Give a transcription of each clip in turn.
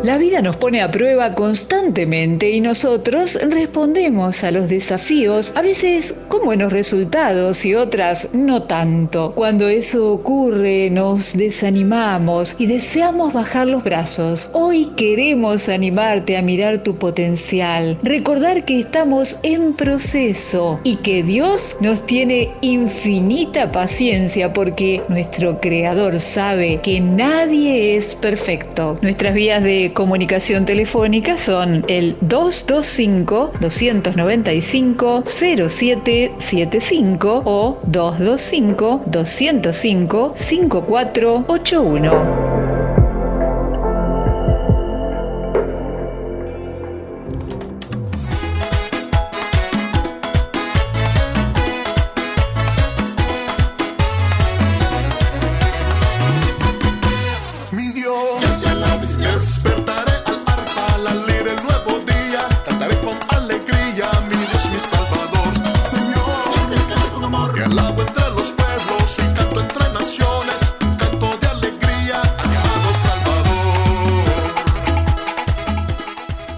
La vida nos pone a prueba constantemente y nosotros respondemos a los desafíos, a veces con buenos resultados y otras no tanto. Cuando eso ocurre, nos desanimamos y deseamos bajar los brazos. Hoy queremos animarte a mirar tu potencial, recordar que estamos en proceso y que Dios nos tiene infinita paciencia porque nuestro Creador sabe que nadie es perfecto. Nuestras vías de comunicación telefónica son el 225-295-0775 o 225-205-5481.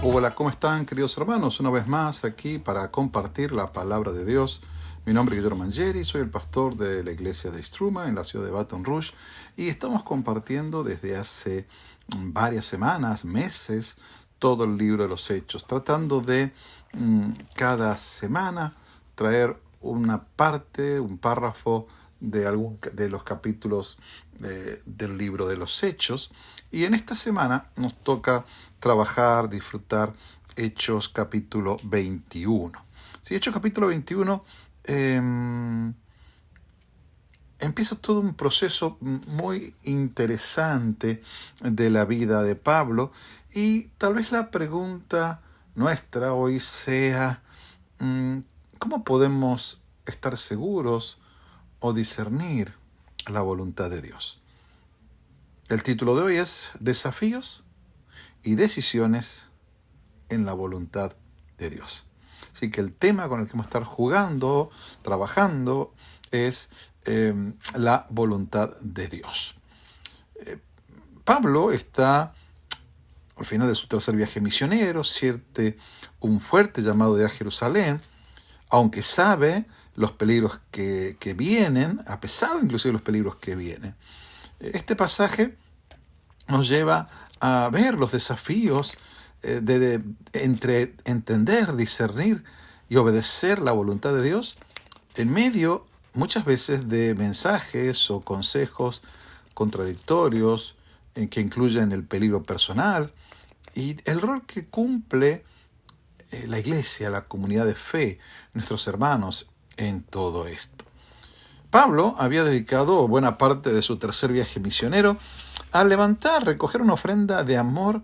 Hola, ¿cómo están, queridos hermanos? Una vez más aquí para compartir la palabra de Dios. Mi nombre es Guillermo Mangieri, soy el pastor de la iglesia de Struma en la ciudad de Baton Rouge y estamos compartiendo desde hace varias semanas, meses, todo el libro de los Hechos, tratando de cada semana traer una parte, un párrafo de algún de los capítulos del libro de los Hechos. Y en esta semana nos toca trabajar, disfrutar Hechos capítulo 21. Sí, Hechos capítulo 21 empieza todo un proceso muy interesante de la vida de Pablo y tal vez la pregunta nuestra hoy sea ¿cómo podemos estar seguros o discernir la voluntad de Dios? El título de hoy es Desafíos y decisiones en la voluntad de Dios. Así que el tema con el que vamos a estar jugando, trabajando, es la voluntad de Dios. Pablo está al final de su tercer viaje misionero, siente un fuerte llamado de ir a Jerusalén, aunque sabe los peligros que vienen, a pesar inclusive de los peligros que vienen. Este pasaje nos lleva a ver los desafíos entre entender, discernir y obedecer la voluntad de Dios en medio muchas veces de mensajes o consejos contradictorios que incluyen el peligro personal y el rol que cumple la iglesia, la comunidad de fe, nuestros hermanos en todo esto. Pablo había dedicado buena parte de su tercer viaje misionero a recoger una ofrenda de amor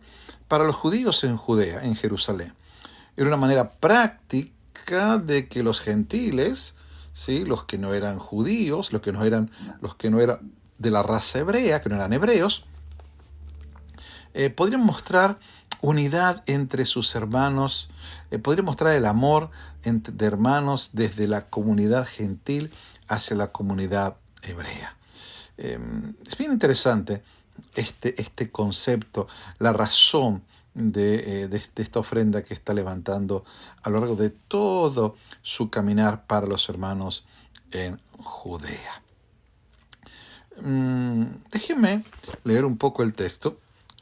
para los judíos en Judea, en Jerusalén. Era una manera práctica de que los gentiles, ¿sí?, los que no eran judíos, los que no eran de la raza hebrea, que no eran hebreos, podrían mostrar unidad entre sus hermanos, podrían mostrar el amor de hermanos desde la comunidad gentil hacia la comunidad hebrea. Es bien interesante este concepto, la razón de esta ofrenda que está levantando a lo largo de todo su caminar para los hermanos en Judea. Déjenme leer un poco el texto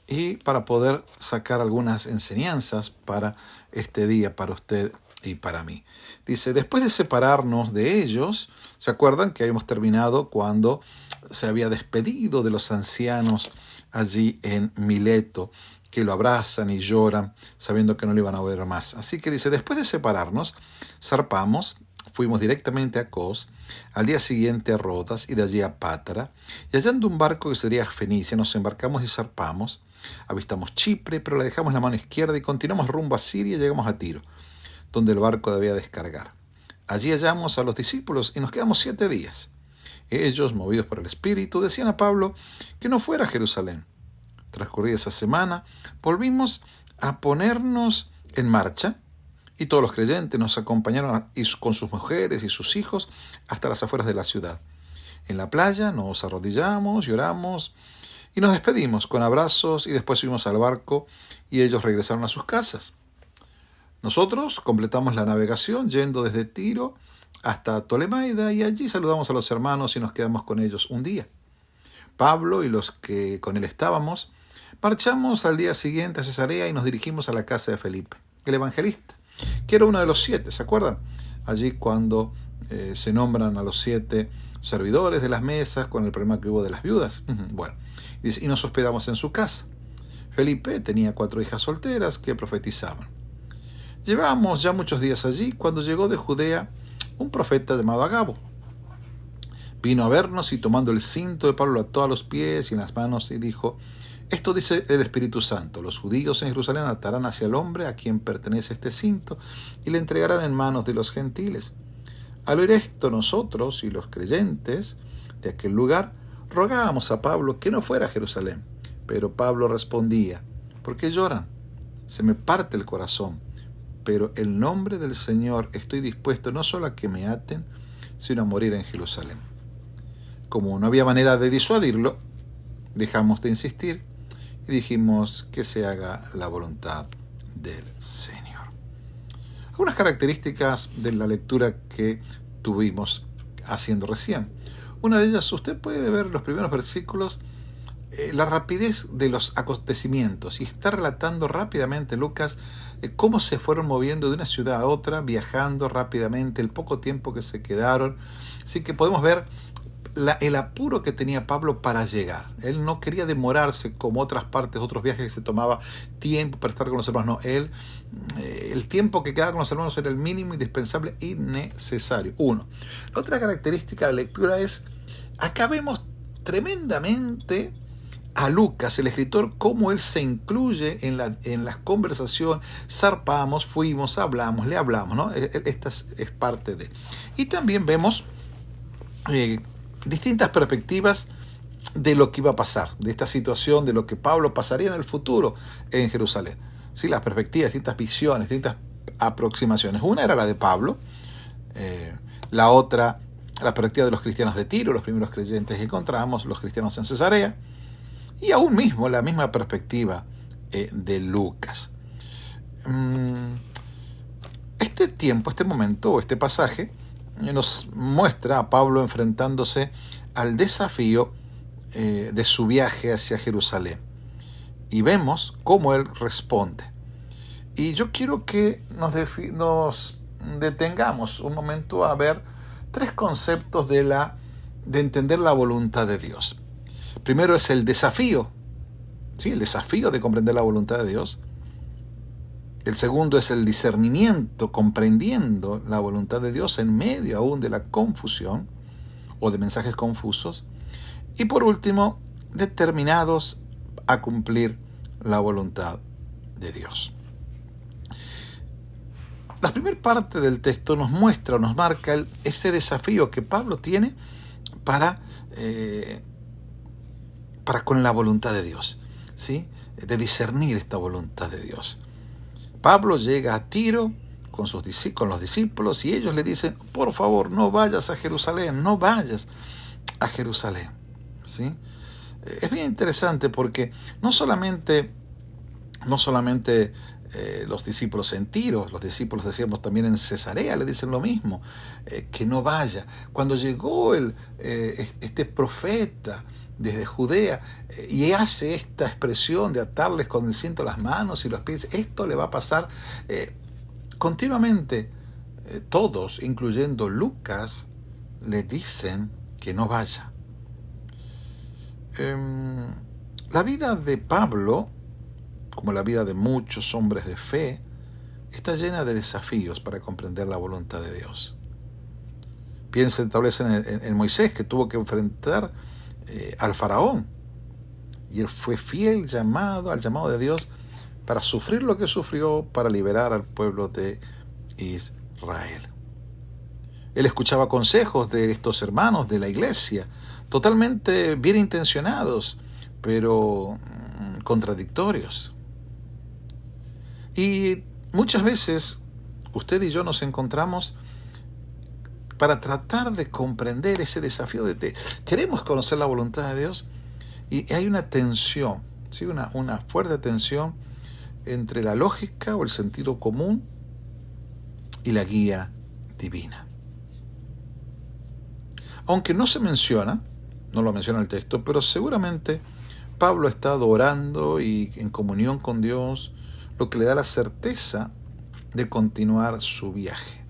y para poder sacar algunas enseñanzas para este día, para usted y para mí. Dice, después de separarnos de ellos, ¿se acuerdan que habíamos terminado cuando se había despedido de los ancianos allí en Mileto, que lo abrazan y lloran, sabiendo que no le iban a ver más? Así que dice, después de separarnos, zarpamos, fuimos directamente a Cos, al día siguiente a Rodas y de allí a Pátara, y hallando un barco que sería Fenicia, nos embarcamos y zarpamos, avistamos Chipre, pero la dejamos en la mano izquierda y continuamos rumbo a Siria y llegamos a Tiro, donde el barco debía descargar. Allí hallamos a los discípulos y nos quedamos 7 días. Ellos, movidos por el Espíritu, decían a Pablo que no fuera a Jerusalén. Transcurrida esa semana, volvimos a ponernos en marcha y todos los creyentes nos acompañaron con sus mujeres y sus hijos hasta las afueras de la ciudad. En la playa nos arrodillamos, lloramos Y nos despedimos con abrazos y después subimos al barco y ellos regresaron a sus casas. Nosotros completamos la navegación yendo desde Tiro hasta Tolemaida y allí saludamos a los hermanos y nos quedamos con ellos un día. Pablo y los que con él estábamos marchamos al día siguiente a Cesarea y nos dirigimos a la casa de Felipe, el evangelista, que era uno de los 7, ¿se acuerdan? Allí cuando se nombran a los 7 servidores de las mesas con el problema que hubo de las viudas. Bueno, y nos hospedamos en su casa. Felipe tenía 4 hijas solteras que profetizaban. Llevábamos ya muchos días allí cuando llegó de Judea un profeta llamado Agabo. Vino a vernos y tomando el cinto de Pablo ató a los pies y en las manos y dijo: esto dice el Espíritu Santo, los judíos en Jerusalén atarán hacia el hombre a quien pertenece este cinto y le entregarán en manos de los gentiles. Al oír esto nosotros y los creyentes de aquel lugar rogábamos a Pablo que no fuera a Jerusalén. Pero Pablo respondía: ¿por qué lloran? Se me parte el corazón, pero en nombre del Señor estoy dispuesto no solo a que me aten, sino a morir en Jerusalén. Como no había manera de disuadirlo, dejamos de insistir y dijimos que se haga la voluntad del Señor. Algunas características de la lectura que tuvimos haciendo recién. Una de ellas, usted puede ver los primeros versículos, la rapidez de los acontecimientos, y está relatando rápidamente Lucas cómo se fueron moviendo de una ciudad a otra, viajando rápidamente, el poco tiempo que se quedaron. Así que podemos ver el apuro que tenía Pablo para llegar. Él no quería demorarse como otras partes, otros viajes que se tomaba tiempo para estar con los hermanos. No, el tiempo que quedaba con los hermanos era el mínimo, indispensable y necesario. Uno. La otra característica de la lectura es, acá vemos tremendamente a Lucas, el escritor, cómo él se incluye en la conversación. Zarpamos, fuimos, hablamos, le hablamos, ¿no? Esta es parte de. Y también vemos distintas perspectivas de lo que iba a pasar, de esta situación, de lo que Pablo pasaría en el futuro en Jerusalén. ¿Sí? Las perspectivas, distintas visiones, distintas aproximaciones. Una era la de Pablo, la otra, la perspectiva de los cristianos de Tiro, los primeros creyentes que encontramos, los cristianos en Cesarea, y aún mismo la misma perspectiva de Lucas. Este tiempo, este momento, este pasaje, nos muestra a Pablo enfrentándose al desafío de su viaje hacia Jerusalén. Y vemos cómo él responde. Y yo quiero que nos detengamos un momento a ver 3 conceptos de entender la voluntad de Dios. Primero es el desafío, ¿sí? El desafío de comprender la voluntad de Dios. El segundo es el discernimiento, comprendiendo la voluntad de Dios en medio aún de la confusión o de mensajes confusos. Y por último, determinados a cumplir la voluntad de Dios. La primera parte del texto nos muestra, nos marca ese desafío que Pablo tiene para con la voluntad de Dios, ¿sí? De discernir esta voluntad de Dios. Pablo llega a Tiro con los discípulos y ellos le dicen: por favor, no vayas a Jerusalén, no vayas a Jerusalén, ¿sí? Es bien interesante porque no solamente los discípulos en Tiro, los discípulos, decíamos, también en Cesarea le dicen lo mismo, que no vaya. Cuando llegó este profeta desde Judea y hace esta expresión de atarles con el cinto las manos y los pies, esto le va a pasar continuamente. Todos, incluyendo Lucas, le dicen que no vaya. La vida de Pablo, como la vida de muchos hombres de fe, está llena de desafíos para comprender la voluntad de Dios. Piensen tal vez en Moisés, que tuvo que enfrentar al faraón, y él fue fiel al llamado de Dios para sufrir lo que sufrió para liberar al pueblo de Israel. Él escuchaba consejos de estos hermanos de la iglesia, totalmente bien intencionados, pero contradictorios. Y muchas veces usted y yo nos encontramos para tratar de comprender ese desafío queremos conocer la voluntad de Dios Y hay una tensión, ¿sí? Una fuerte tensión entre la lógica o el sentido común y la guía divina. Aunque no se menciona, no lo menciona el texto, pero seguramente Pablo ha estado orando y en comunión con Dios, lo que le da la certeza de continuar su viaje.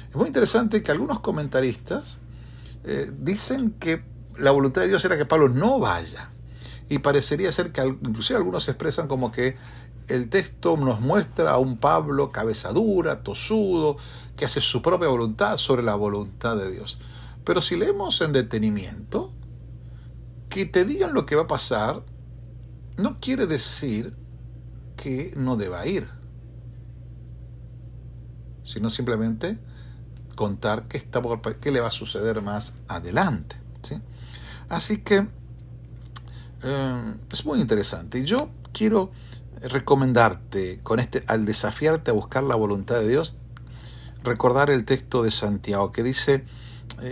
Es muy interesante que algunos comentaristas dicen que la voluntad de Dios era que Pablo no vaya. Y parecería ser que inclusive algunos expresan como que el texto nos muestra a un Pablo cabeza dura, tosudo, que hace su propia voluntad sobre la voluntad de Dios. Pero si leemos en detenimiento, que te digan lo que va a pasar no quiere decir que no deba ir, sino simplemente contar qué le va a suceder más adelante, ¿sí? Así que es muy interesante. Y yo quiero recomendarte, al desafiarte a buscar la voluntad de Dios, recordar el texto de Santiago que dice,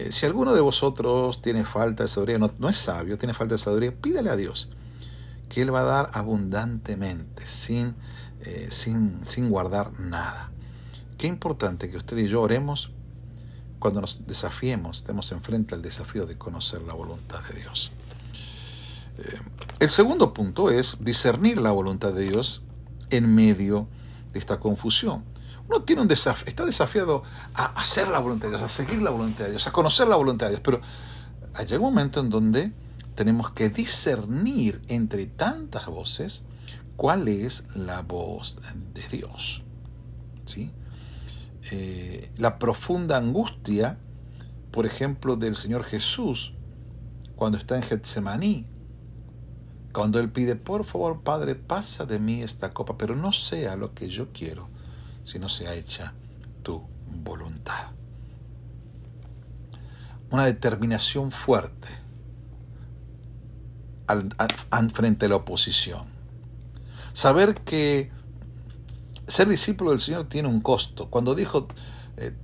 si alguno de vosotros tiene falta de sabiduría, no es sabio, tiene falta de sabiduría, pídale a Dios, que Él va a dar abundantemente, sin guardar nada. Qué importante que usted y yo oremos cuando nos desafiemos, estemos enfrente al desafío de conocer la voluntad de Dios. El segundo punto es discernir la voluntad de Dios en medio de esta confusión. Uno tiene está desafiado a hacer la voluntad de Dios, a seguir la voluntad de Dios, a conocer la voluntad de Dios, pero llega un momento en donde tenemos que discernir entre tantas voces cuál es la voz de Dios, ¿sí? La profunda angustia, por ejemplo, del Señor Jesús cuando está en Getsemaní, cuando Él pide, por favor, Padre, pasa de mí esta copa, pero no sea lo que yo quiero, sino sea hecha tu voluntad. Una determinación fuerte frente a la oposición. Saber que ser discípulo del Señor tiene un costo. Cuando dijo,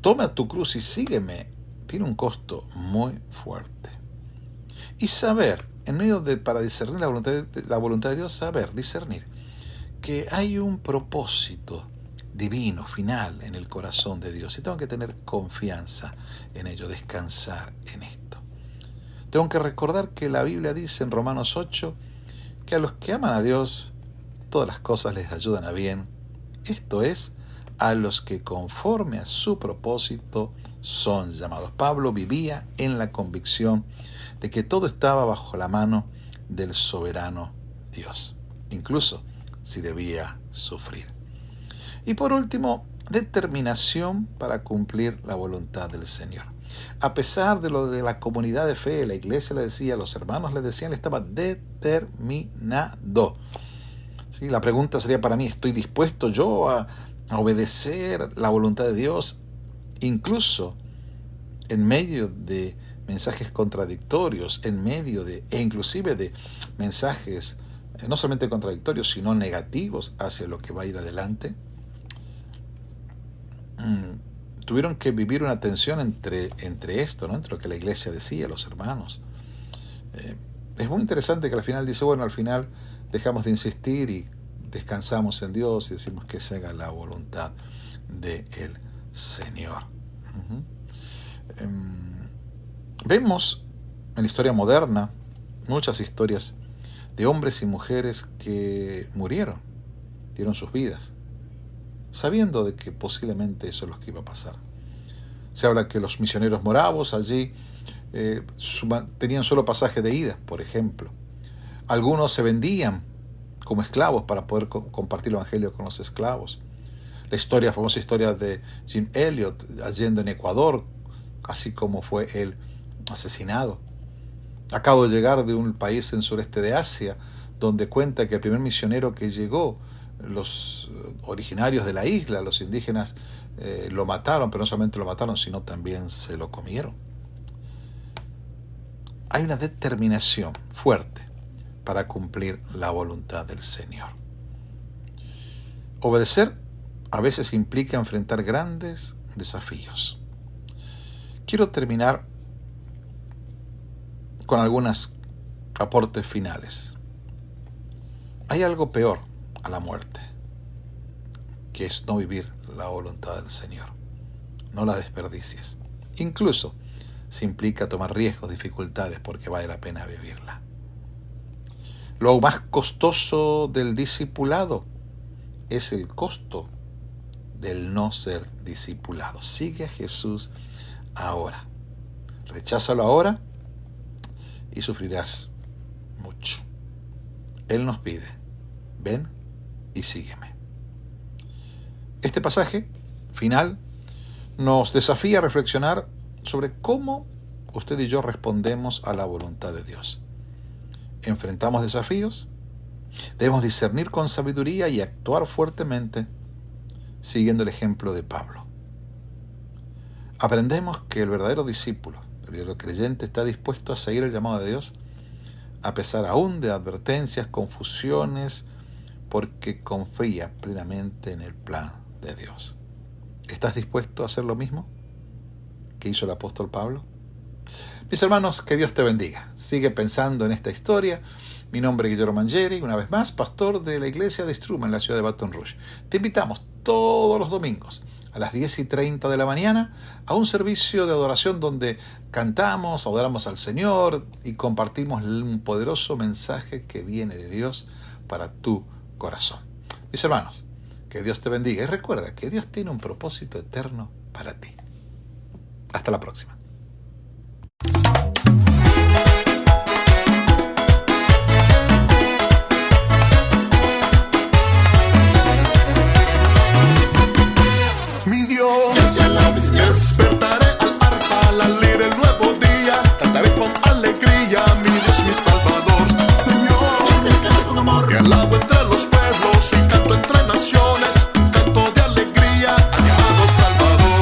toma tu cruz y sígueme, tiene un costo muy fuerte. Y saber, para discernir la voluntad de Dios, discernir que hay un propósito divino, final, en el corazón de Dios. Y tengo que tener confianza en ello, descansar en esto. Tengo que recordar que la Biblia dice en Romanos 8 que a los que aman a Dios, todas las cosas les ayudan a bien. Esto es, a los que conforme a su propósito son llamados. Pablo vivía en la convicción de que todo estaba bajo la mano del soberano Dios, incluso si debía sufrir. Y por último, determinación para cumplir la voluntad del Señor. A pesar de lo de la comunidad de fe, la iglesia le decía, los hermanos le decían, él estaba determinado. ¿Sí? La pregunta sería para mí, ¿estoy dispuesto yo a obedecer la voluntad de Dios, incluso en medio de mensajes contradictorios, e inclusive de mensajes no solamente contradictorios, sino negativos hacia lo que va a ir adelante? Tuvieron que vivir una tensión entre esto, ¿no? Entre lo que la iglesia decía, los hermanos. Es muy interesante que al final dice, al final dejamos de insistir y descansamos en Dios y decimos que se haga la voluntad del Señor. Vemos en la historia moderna muchas historias de hombres y mujeres que murieron, dieron sus vidas, sabiendo de que posiblemente eso es lo que iba a pasar. Se habla que los misioneros moravos allí tenían solo pasaje de ida, por ejemplo. Algunos se vendían como esclavos para poder compartir el evangelio con los esclavos. La famosa historia de Jim Elliot yendo en Ecuador, así como fue él asesinado. Acabo de llegar de un país en sureste de Asia, donde cuenta que el primer misionero que llegó, los originarios de la isla, los indígenas, lo mataron, pero no solamente lo mataron, sino también se lo comieron. Hay una determinación fuerte para cumplir la voluntad del Señor. Obedecer a veces implica enfrentar grandes desafíos. Quiero terminar con algunas aportes finales. Hay algo peor a la muerte, que es no vivir la voluntad del Señor. No la desperdicies, incluso si implica tomar riesgos, dificultades, porque vale la pena vivirla. Lo más costoso del discipulado es el costo del no ser discipulado. Sigue a Jesús ahora. Recházalo ahora y sufrirás mucho. Él nos pide, ven y sígueme. Este pasaje final nos desafía a reflexionar sobre cómo usted y yo respondemos a la voluntad de Dios. Enfrentamos desafíos, debemos discernir con sabiduría y actuar fuertemente siguiendo el ejemplo de Pablo. Aprendemos que el verdadero discípulo, el verdadero creyente, está dispuesto a seguir el llamado de Dios a pesar aún de advertencias, confusiones, porque confía plenamente en el plan de Dios. ¿Estás dispuesto a hacer lo mismo que hizo el apóstol Pablo? Mis hermanos, que Dios te bendiga. Sigue pensando en esta historia. Mi nombre es Guillermo Mangieri, una vez más, pastor de la iglesia de Struma en la ciudad de Baton Rouge. Te invitamos todos los domingos a las 10:30 de la mañana a un servicio de adoración donde cantamos, adoramos al Señor y compartimos un poderoso mensaje que viene de Dios para tu corazón. Mis hermanos, que Dios te bendiga y recuerda que Dios tiene un propósito eterno para ti. Hasta la próxima. Mi Dios, despertaré al arpa, al alegre el nuevo día, cantaré con alegría, mi Dios, mi Salvador. Señor, te alabo entre los pueblos y canto entre naciones, un canto de alegría a mi amado Salvador.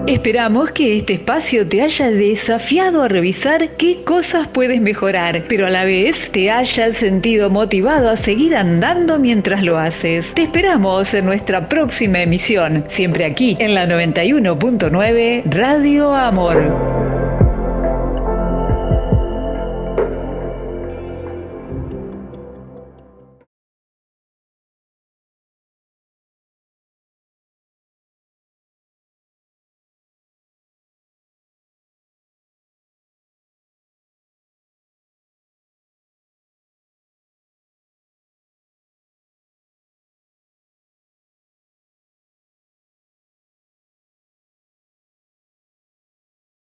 Esperamos que este espacio te haya desafiado a revisar qué cosas puedes mejorar, pero a la vez te hayas sentido motivado a seguir andando mientras lo haces. Te esperamos en nuestra próxima emisión, siempre aquí en la 91.9 Radio Amor.